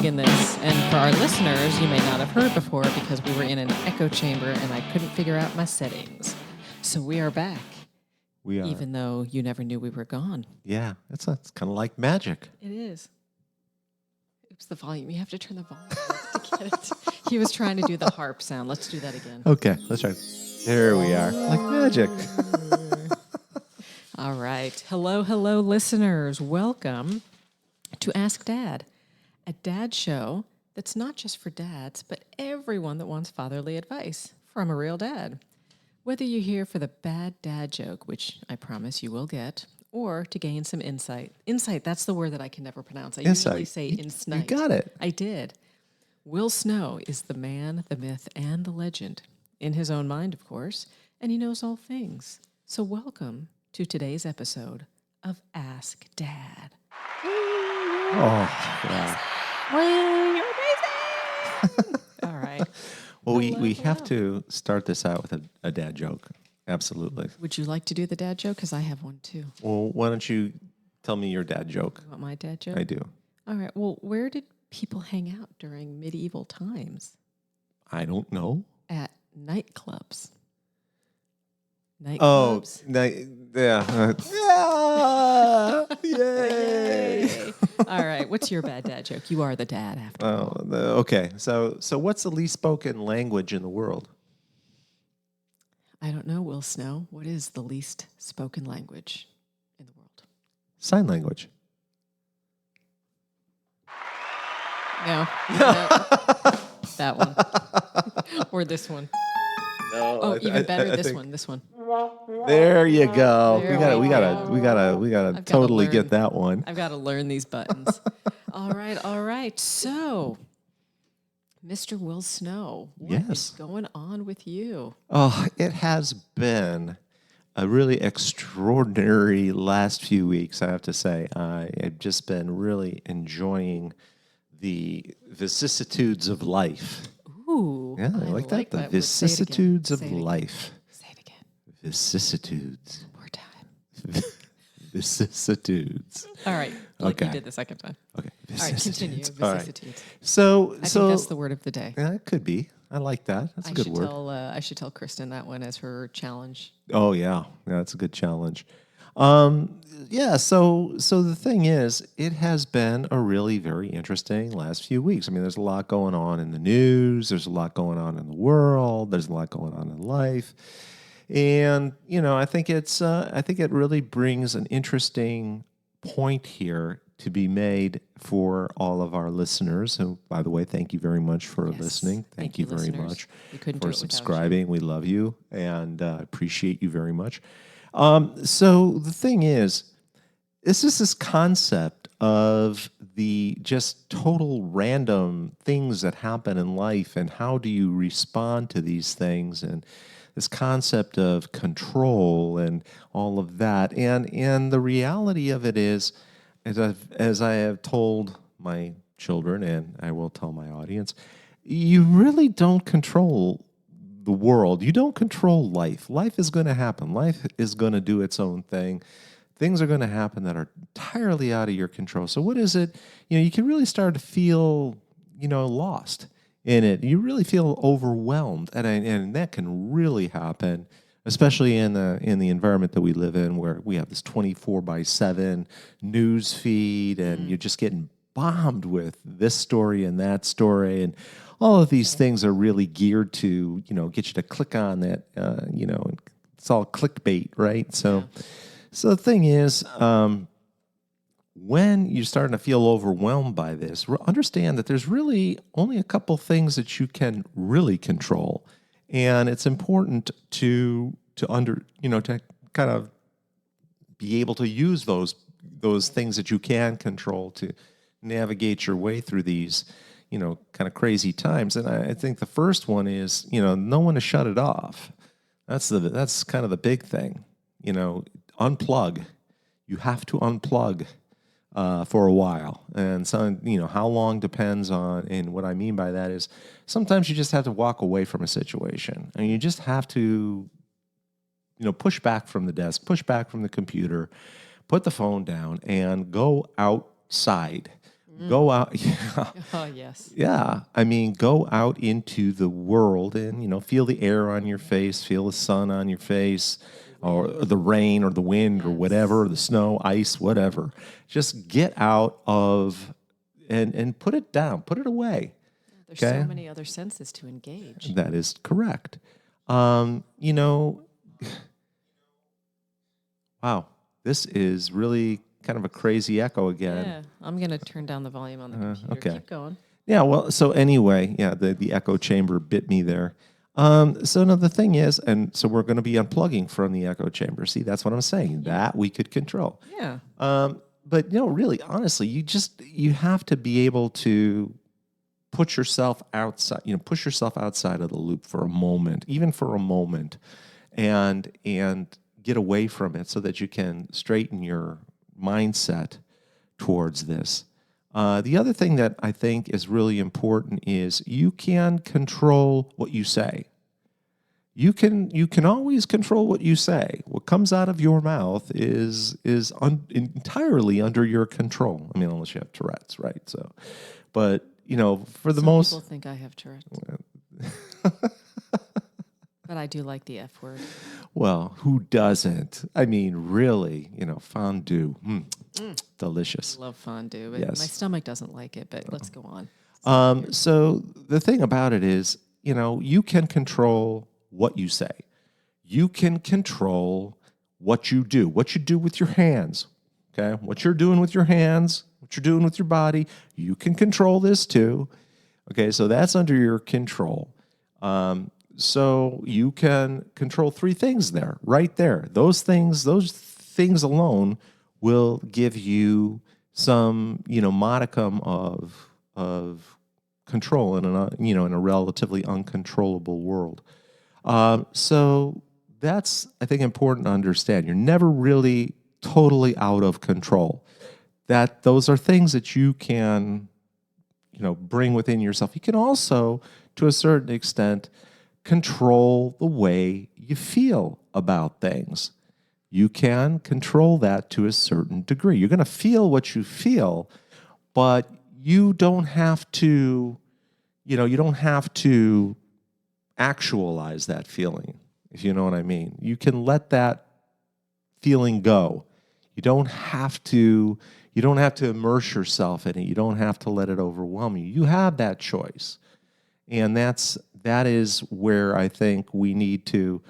in this. And for our listeners, you may not have heard before because we were in an echo chamber and I couldn't figure out my settings. So we are back. We are. Even though you never knew we were gone. Yeah, it's kind of like magic. It is. Oops, the volume. You have to turn the volume up to get it. He was trying to do the harp sound. Let's do that again. Okay, let's try. There we are. Like magic. All right. Hello, listeners. Welcome to Ask Dad, a dad show that's not just for dads, but everyone that wants fatherly advice from a real dad. Whether you're here for the bad dad joke, which I promise you will get, or to gain some insight. Insight, that's the word that I can never pronounce. I usually say insight. You got it. I did. Will Snow is the man, the myth, and the legend. In his own mind, of course, and he knows all things. So welcome to today's episode of Ask Dad. Oh, yeah. Well, you're amazing! All right. Well, we have to start this out with a dad joke. Absolutely. Would you like to do the dad joke? Because I have one too. Well, why don't you tell me your dad joke? You want my dad joke? I do. All right. Well, where did people hang out during medieval times? I don't know. At nightclubs. Oh, Nightclubs. yeah. Yay. All right. What's your bad dad joke? You are the dad after all. Okay. So what's the least spoken language in the world? I don't know, Will Snow. What is the least spoken language in the world? Sign language. No. That one. Or this one. No. Even better, this one. This one. There you go. There We gotta totally get that one. I've got to learn these buttons. All right. So, Mr. Will Snow, what is going on with you? Oh, it has been a really extraordinary last few weeks, I have to say. I've just been really enjoying the vicissitudes of life. Ooh. Yeah, I like that. The vicissitudes of life. Say it again. Vicissitudes. One more time. Vicissitudes. All right. Like Okay. you did the second time. Okay. All right, continue. Vicissitudes. All right. Vicissitudes. So I think that's the word of the day. Yeah, it could be. I like that. That's a good word. I should tell Kristen that one as her challenge. Oh yeah, that's a good challenge. Yeah. So the thing is, it has been a really very interesting last few weeks. I mean, there's a lot going on in the news. There's a lot going on in the world. There's a lot going on in life, and I think it really brings an interesting point here to be made for all of our listeners. Who, by the way, thank you very much for listening. Thank you very listeners. much We couldn't for do it without subscribing. We love you and appreciate you very much. So the thing is, it's just this concept of the just total random things that happen in life and how do you respond to these things, and this concept of control and all of that. And the reality of it is, as I have told my children, and I will tell my audience, you really don't control the world. You don't control life. Life is going to happen. Life is going to do its own thing. Things are going to happen that are entirely out of your control. So what is it? You can really start to feel, lost in it. You really feel overwhelmed, and that can really happen, especially in the environment that we live in, where we have this 24/7 news feed, and you're just getting bombed with this story and that story, and all of these things are really geared to get you to click on that. It's all clickbait, right? So the thing is, when you're starting to feel overwhelmed by this, understand that there's really only a couple things that you can really control, and it's important to kind of be able to use those things that you can control to navigate your way through these kind of crazy times. And I think the first one is know when to shut it off. That's kind of the big thing. Unplug. You have to unplug for a while, and so how long depends on. And what I mean by that is sometimes you just have to walk away from a situation, and you just have to push back from the desk, push back from the computer, put the phone down, and go outside. Go out. Yeah. Oh, yes. Yeah. I mean, go out into the world and, feel the air on your face, feel the sun on your face, or the rain or the wind or whatever, the snow, ice, whatever. Just get out of and put it down, put it away. There's Okay. so many other senses to engage. That is correct. You know, wow, this is really kind of a crazy echo again. Yeah, I'm going to turn down the volume on the computer. Okay. Keep going. Yeah, well, so anyway, yeah, the echo chamber bit me there. So no, the thing is, and so we're going to be unplugging from the echo chamber. See, that's what I'm saying. That we could control. Yeah. But really, honestly, you have to be able to put yourself outside, push yourself outside of the loop for a moment, even for a moment, and get away from it so that you can straighten your mindset towards this. The other thing that I think is really important is you can control what you say. You can always control what you say. What comes out of your mouth is entirely under your control. I mean, unless you have Tourette's, right? So, but for the most people think I have Tourette's. But I do like the F word. Well, who doesn't? I mean, really, fondue, delicious. I love fondue, but Yes. my stomach doesn't like it, but let's go on. So the thing about it is, you can control what you say. You can control what you do with your hands, okay? What you're doing with your hands, what you're doing with your body, you can control this too, okay? So that's under your control. So you can control three things there, right there. Those things alone will give you some, modicum of control in a relatively uncontrollable world. So that's, I think, important to understand. You're never really totally out of control. That those are things that you can, bring within yourself. You can also, to a certain extent, control the way you feel about things. You can control that to a certain degree. You're going to feel what you feel, but you don't have to, actualize that feeling, if you know what I mean. You can let that feeling go. You don't have to immerse yourself in it. You don't have to let it overwhelm you. You have that choice. And that is where I think we need to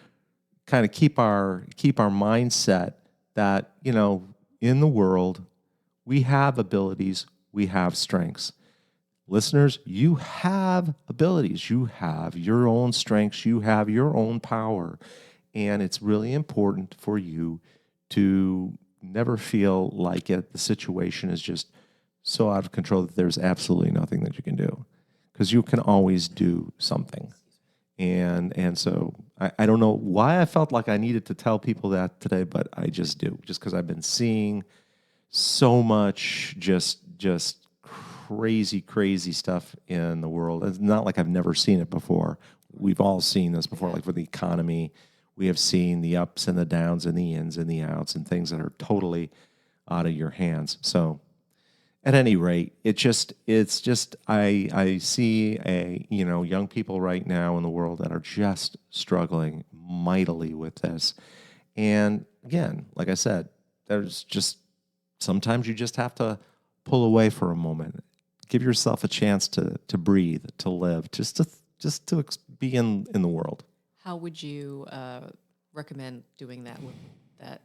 kind of keep our mindset that, in the world, we have abilities, we have strengths. Listeners, you have abilities, you have your own strengths, you have your own power. And it's really important for you to never feel like the situation is just so out of control that there's absolutely nothing that you can do. Because you can always do something. And so I don't know why I felt like I needed to tell people that today, but I just do. Just because I've been seeing so much just crazy stuff in the world. It's not like I've never seen it before. We've all seen this before, like for the economy. We have seen the ups and the downs and the ins and the outs and things that are totally out of your hands. So at any rate, it's just I see young people right now in the world that are just struggling mightily with this. And again, like I said, there's just sometimes you just have to pull away for a moment. Give yourself a chance to breathe, to live, just to be in the world. How would you recommend doing that with that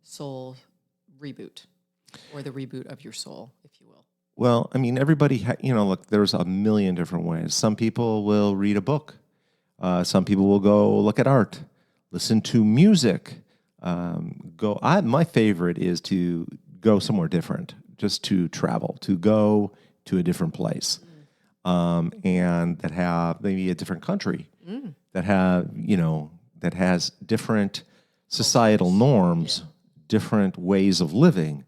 soul reboot, or the reboot of your soul, if you will? Well, I mean, everybody, look, there's a million different ways. Some people will read a book. Some people will go look at art, listen to music. My favorite is to go somewhere different, just to travel, to go to a different place, and that have maybe a different country, that has different societal norms, different ways of living.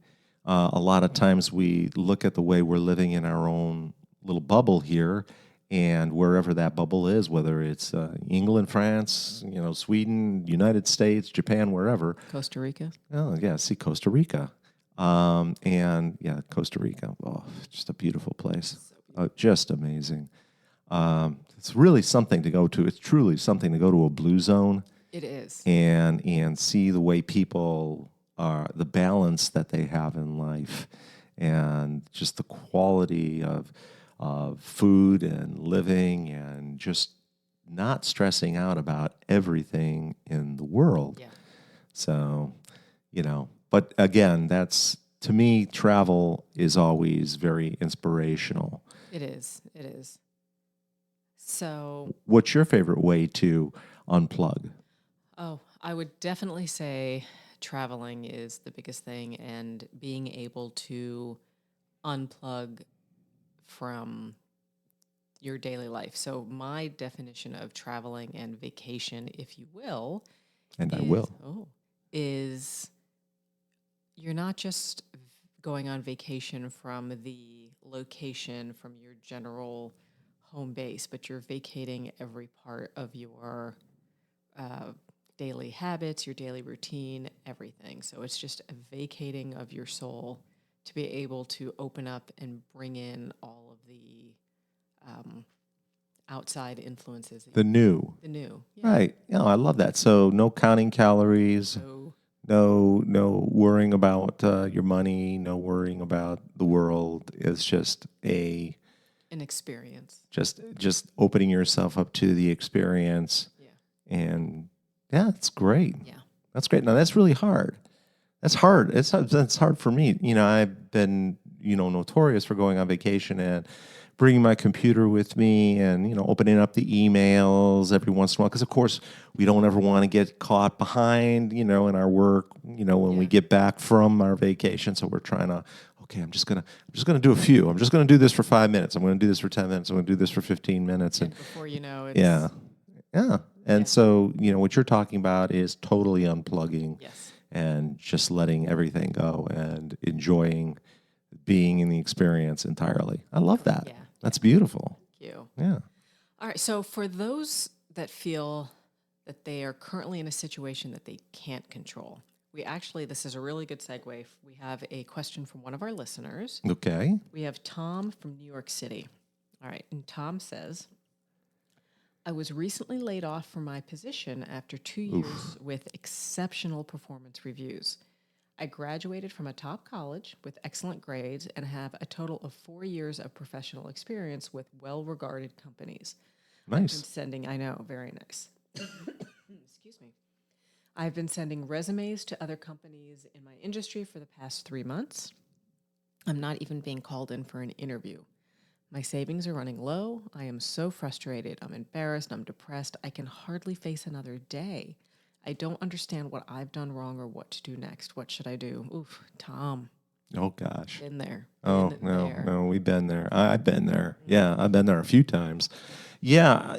A lot of times we look at the way we're living in our own little bubble here, and wherever that bubble is, whether it's England, France, Sweden, United States, Japan, wherever. Costa Rica. Oh, yeah, see Costa Rica. And yeah, Costa Rica, oh, just a beautiful place, just amazing. It's really something to go to. It's truly something to go to a blue zone It is. and see the way people are, the balance that they have in life, and just the quality of food and living, and just not stressing out about everything in the world. Yeah. So, but again, that's, to me, travel is always very inspirational. It is. It is. So, What's your favorite way to unplug? I would definitely say traveling is the biggest thing, and being able to unplug from your daily life. So, my definition of traveling and vacation, if you will, And I is will. is you're not just going on vacation from the location from your general home base, but you're vacating every part of your uh, daily habits, your daily routine, everything. So it's just a vacating of your soul to be able to open up and bring in all of the outside influences. The new. The new. Yeah. Right. Yeah, I love that. So no counting calories, So, no worrying about your money, no worrying about the world. It's just an experience. just opening yourself up to the experience. Yeah. And yeah, it's great. Yeah. That's great. Now that's really hard. That's hard. It's hard for me. I've been notorious for going on vacation and bringing my computer with me, and opening up the emails every once in a while, because of course we don't ever want to get caught behind in our work when we Yeah. get back from our vacation. So we're trying to, okay, I'm just gonna do a few. I'm just gonna do this for 5 minutes. I'm gonna do this for 10 minutes. I'm gonna do this for 15 minutes. And before you know, it's Yeah. Yeah. And Yeah. so, what you're talking about is totally unplugging yes. and just letting everything go and enjoying being in the experience entirely. I love that. Yeah. That's beautiful. Thank you. Yeah. All right. So for those that feel that they are currently in a situation that they can't control, this is a really good segue. We have a question from one of our listeners. Okay. We have Tom from New York City. All right. And Tom says, I was recently laid off from my position after 2 years with exceptional performance reviews. I graduated from a top college with excellent grades and have a total of 4 years of professional experience with well-regarded companies. Nice. I know, very nice. Excuse me. I've been sending resumes to other companies in my industry for the past 3 months. I'm not even being called in for an interview. My savings are running low. I am so frustrated. I'm embarrassed. I'm depressed. I can hardly face another day. I don't understand what I've done wrong or what to do next. What should I do? Oof, Tom, Oh gosh. been there. Oh Been no, there. no, we've been there. I've been there. Yeah, I've been there a few times. Yeah,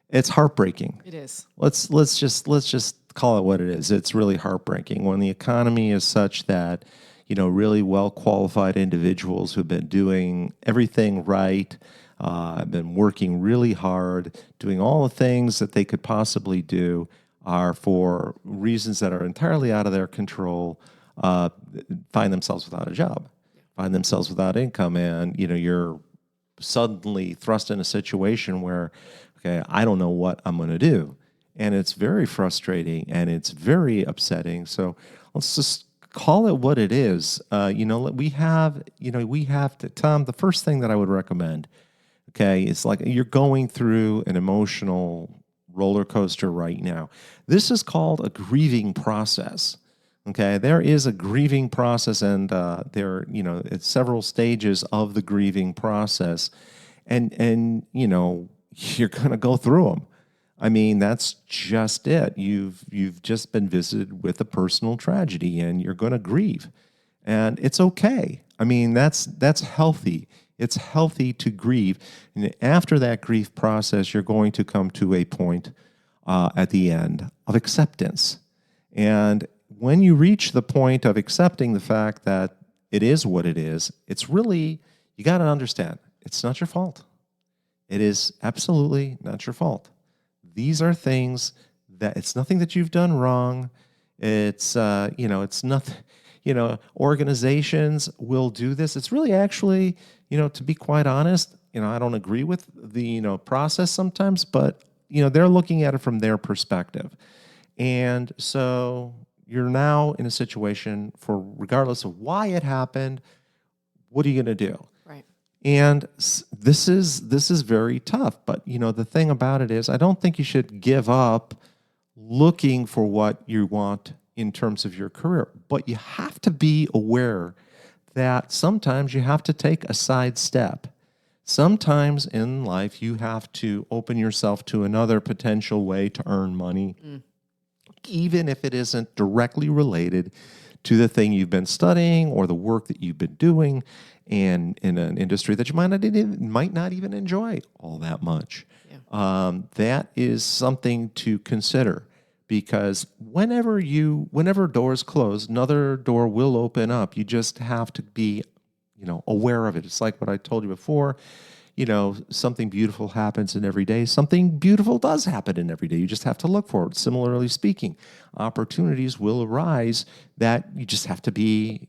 it's heartbreaking. It is. Let's just call it what it is. It's really heartbreaking when the economy is such that really well qualified individuals who've been doing everything right, have been working really hard, doing all the things that they could possibly do, are for reasons that are entirely out of their control, uh, find themselves without a job, find themselves without income, and you're suddenly thrust in a situation where, okay, I don't know what I'm going to do. And it's very frustrating and it's very upsetting. So let's just call it what it is. We have to, Tom, the first thing that I would recommend, okay, it's like you're going through an emotional roller coaster right now. This is called a grieving process. Okay, there is a grieving process, and it's several stages of the grieving process, and you're going to go through them. I mean, that's just it. You've just been visited with a personal tragedy, and you're going to grieve, and it's okay. I mean, that's healthy. It's healthy to grieve, and after that grief process, you're going to come to a point at the end of acceptance, and when you reach the point of accepting the fact that it is what it is, it's really, you got to understand, it's not your fault. It is absolutely not your fault. These are things that, it's nothing that you've done wrong. It's it's nothing. Organizations will do this. It's really actually, to be quite honest, I don't agree with the process sometimes, but they're looking at it from their perspective, and so you're now in a situation for regardless of why it happened, what are you going to do? Right. And this is very tough. But the thing about it is, I don't think you should give up looking for what you want in terms of your career. But you have to be aware that sometimes you have to take a side step. Sometimes in life, you have to open yourself to another potential way to earn money, even if it isn't directly related to the thing you've been studying or the work that you've been doing, and in an industry that you might not even enjoy all that much. Yeah. That is something to consider, because whenever doors close, another door will open up. You just have to be aware of it. It's like what I told you before. Something beautiful happens in every day. Something beautiful does happen in every day. You just have to look for it. Similarly speaking, opportunities will arise that you just have to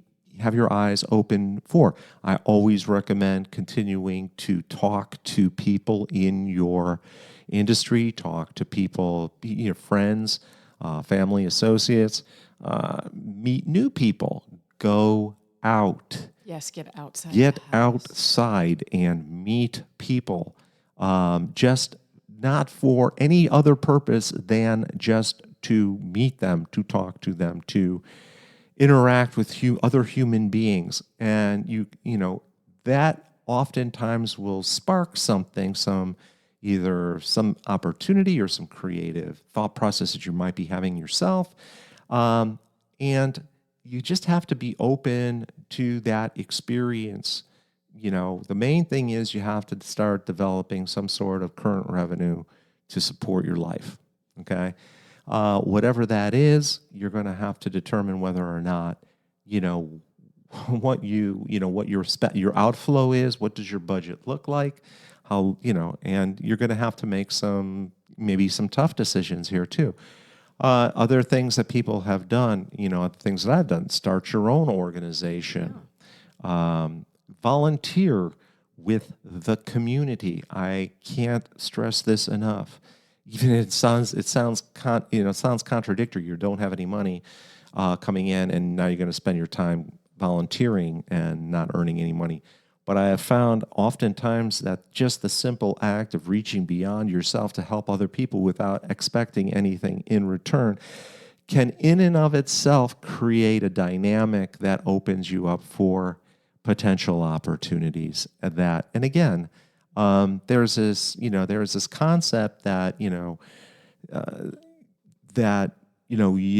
have your eyes open for. I always recommend continuing to talk to people in your industry, talk to people, your friends, family, associates, meet new people, go out. Yes, get outside. Get the house. outside and meet people, just not for any other purpose than just to meet them, to talk to them, to interact with other human beings. And that oftentimes will spark something, either some opportunity or some creative thought process that you might be having yourself. And you just have to be open to that experience. The main thing is you have to start developing some sort of current revenue to support your life. Okay. Whatever that is, you're going to have to determine whether or not, what your outflow is. What does your budget look like? And you're going to have to make maybe some tough decisions here too. Other things that people have done, things that I've done: start your own organization, volunteer with the community. I can't stress this enough. Even it sounds contradictory. You don't have any money coming in, and now you're going to spend your time volunteering and not earning any money. But I have found oftentimes that just the simple act of reaching beyond yourself to help other people without expecting anything in return can, in and of itself, create a dynamic that opens you up for potential opportunities. And again, there's this concept that you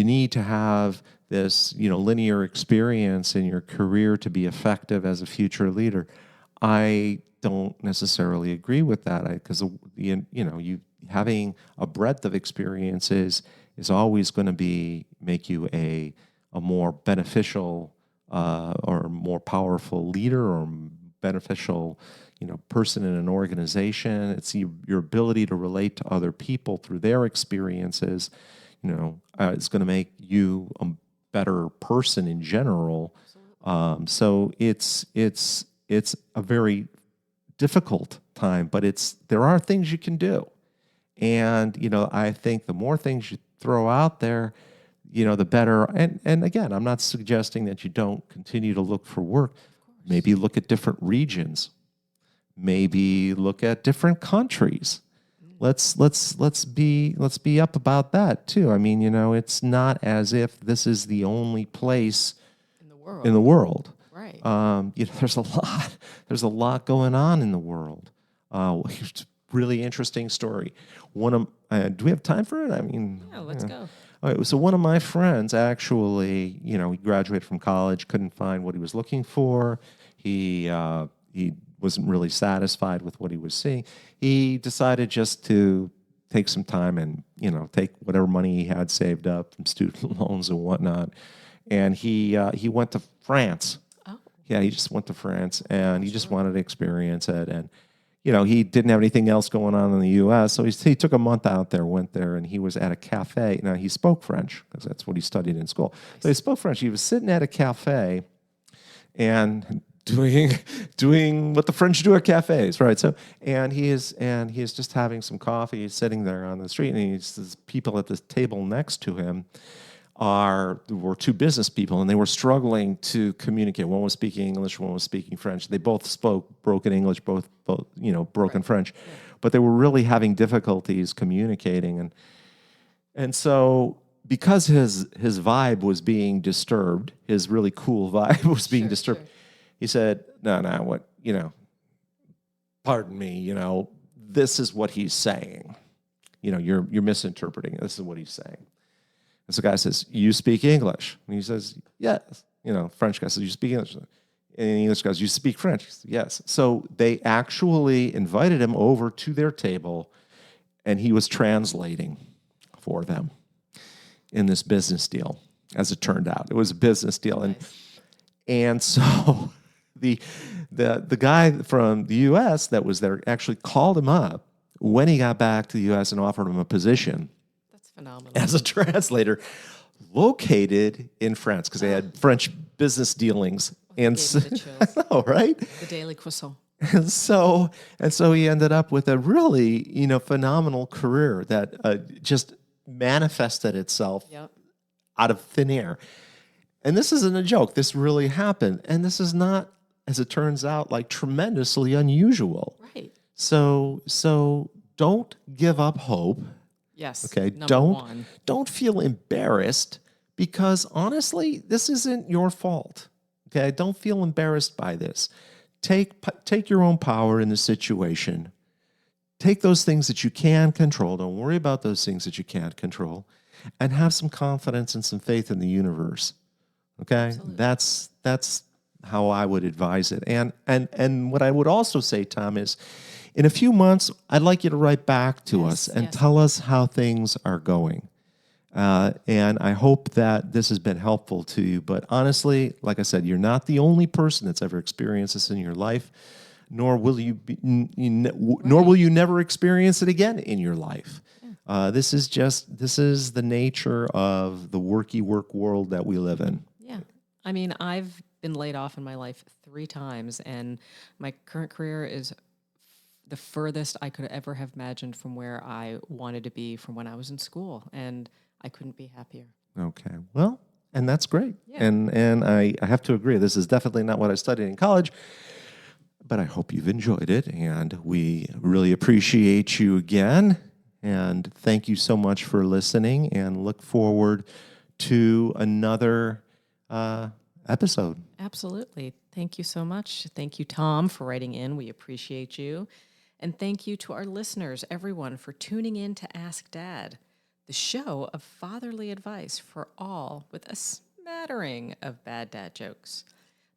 need to have this linear experience in your career to be effective as a future leader. I don't necessarily agree with that, because you having a breadth of experiences is always going to make you a more beneficial or more powerful leader, or beneficial person in an organization. It's your ability to relate to other people through their experiences. It's going to make you a better person in general. So it's a very difficult time, but there are things you can do. And I think the more things you throw out there, the better. And again, I'm not suggesting that you don't continue to look for work. Maybe look at different regions. Maybe look at different countries. Let's be up about that too. I mean, it's not as if this is the only place in the world. Right. There's a lot going on in the world. It's a really interesting story. Do we have time for it? I mean, Yeah, let's go. All right, so one of my friends actually, he graduated from college, couldn't find what he was looking for. He wasn't really satisfied with what he was seeing. He decided just to take some time and take whatever money he had saved up from student loans and whatnot, and he went to France. Oh. Yeah, he just went to France, and he just wanted to experience it. And he didn't have anything else going on in the U.S., so he took a month out there, went there, and he was at a cafe. Now, he spoke French because that's what he studied in school. So he spoke French. He was sitting at a cafe and doing what the French do at cafes, right? So, and he is just having some coffee. He's sitting there on the street, and there's people at the table next to him were two business people, and they were struggling to communicate. One was speaking English, one was speaking French. They both spoke broken English, both broken French, but they were really having difficulties communicating. And so, because his vibe was being disturbed, his really cool vibe was being disturbed, he said, "No, what, pardon me, this is what he's saying. You're misinterpreting. This is what he's saying." And so the guy says, "You speak English?" And he says, "Yes." French guy says, "You speak English?" And the English guy says, "You speak French?" He says, "Yes." So they actually invited him over to their table, and he was translating for them in this business deal, as it turned out. It was a business deal. Nice. And so the guy from the U.S. that was there actually called him up when he got back to the U.S. and offered him a position Phenomenal. as a translator located in France, because they had French business dealings. And so, I know, right? The daily croissant. And so he ended up with a really, phenomenal career that just manifested itself out of thin air. And this isn't a joke. This really happened. And this is not, as it turns out, like tremendously unusual. Right. So don't give up hope. Yes. Okay. Don't feel embarrassed, because honestly, this isn't your fault. Okay. Don't feel embarrassed by this. Take your own power in the situation. Take those things that you can control. Don't worry about those things that you can't control, and have some confidence and some faith in the universe. Okay. Absolutely. That's how I would advise it. And what I would also say, Tom, is in a few months, I'd like you to write back to us and tell us how things are going. And I hope that this has been helpful to you. But honestly, like I said, you're not the only person that's ever experienced this in your life, nor will you never experience it again in your life. This is the nature of the worky work world that we live in. Yeah. I mean, I've been laid off in my life 3 times, and my current career is the furthest I could ever have imagined from where I wanted to be from when I was in school, and I couldn't be happier. Okay. Well, and that's great. Yeah. And I have to agree, this is definitely not what I studied in college, but I hope you've enjoyed it, and we really appreciate you again. And thank you so much for listening, and look forward to another episode. Absolutely. Thank you so much. Thank you, Tom, for writing in. We appreciate you. And thank you to our listeners, everyone, for tuning in to Ask Dad, the show of fatherly advice for all with a smattering of bad dad jokes.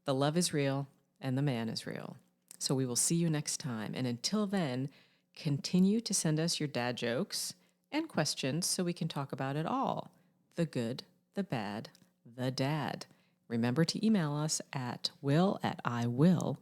The love is real and the man is real. So we will see you next time. And until then, continue to send us your dad jokes and questions so we can talk about it all. The good, the bad, the dad. Remember to email us at will@iwillaskdad.